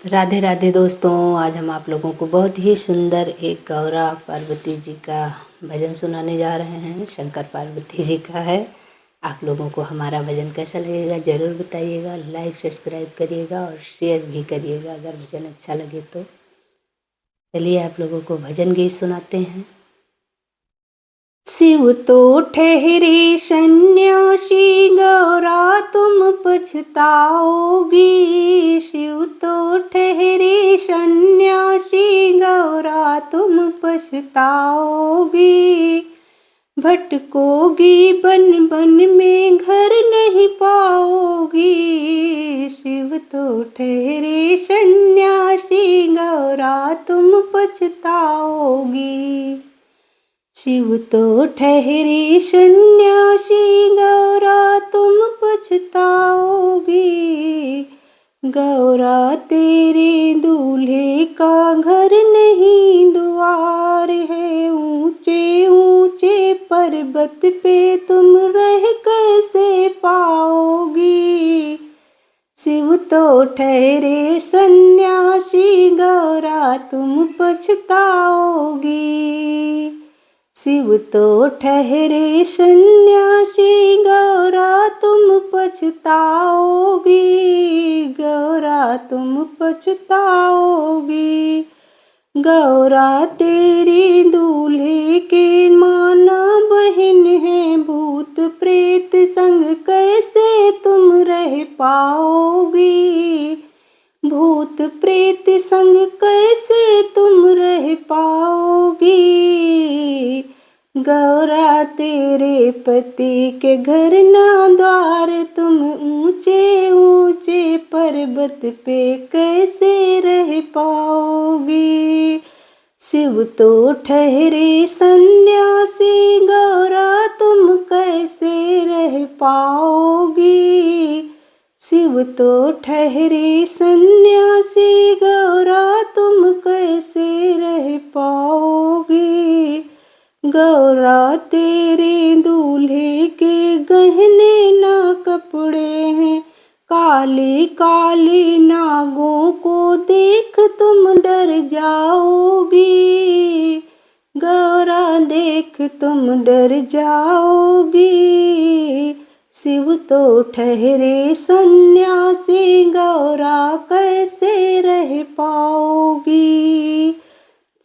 राधे राधे दोस्तों। आज हम आप लोगों को बहुत ही सुंदर एक गौरा पार्वती जी का भजन सुनाने जा रहे हैं। शंकर पार्वती जी का है। आप लोगों को हमारा भजन कैसा लगेगा ज़रूर बताइएगा। लाइक सब्सक्राइब करिएगा और शेयर भी करिएगा अगर भजन अच्छा लगे तो। चलिए आप लोगों को भजन गीत सुनाते हैं। शिव तो ठहरे सन्यासी गौरा तुम पछताओगी। शिव तो ठहरे सन्यासी गौरा तुम पछताओगी। भटकोगी बन बन में घर नहीं पाओगी। शिव तो ठहरे सन्यासी गौरा तुम पछताओगी। शिव तो ठहरे सन्यासी गौरा तुम पछताओगी। गौरा तेरे दूल्हे का घर नहीं द्वार है। ऊंचे ऊंचे पर्वत पे तुम रह कैसे पाओगी। शिव तो ठहरे सन्यासी गौरा तुम पछताओगी। शिव तो ठहरे सन्यासी गौरा तुम पछताओगी। गौरा तुम पछताओगी। गौरा तेरी दूल्हे के माना बहन है। भूत प्रेत संग कैसे तुम रह पाओगी। भूत प्रेत संग कैसे तुम रह पाओगी। गौरा तेरे पति के घर ना द्वार तुम ऊंचे ऊंचे पर्वत पे कैसे रह पाओगी। शिव तो ठहरे सन्यासी गौरा तुम कैसे रह पाओगी। शिव तो ठहरे सन्यासी गौरा तुम कैसे रह पाओगी। गौरा तेरे दूल्हे के गहने ना कपड़े हैं। काले काले नागों को देख तुम डर जाओगी। गौरा देख तुम डर जाओगी। शिव तो ठहरे सन्यासी गौरा कैसे रह पाओगी।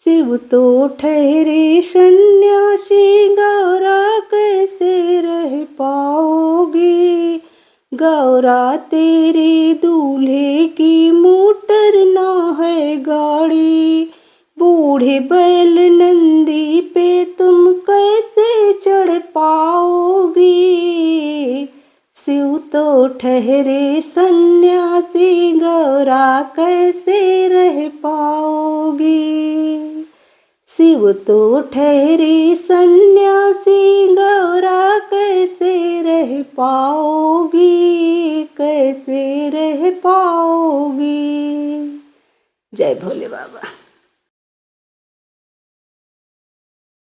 शिव तो ठहरे सन्यासी गौरा कैसे रह पाओगी। गौरा तेरे दूल्हे की मोटर ना है गाड़ी। बूढ़े बैल नंदी पे तुम कैसे चढ़ पाओगी। शिव तो ठहरे सन्यासी गौरा कैसे रह पाओगी। शिव तो ठहरे सन्यासी गौरा कैसे रह पाओगी। कैसे रह पाओगी। जय भोले बाबा।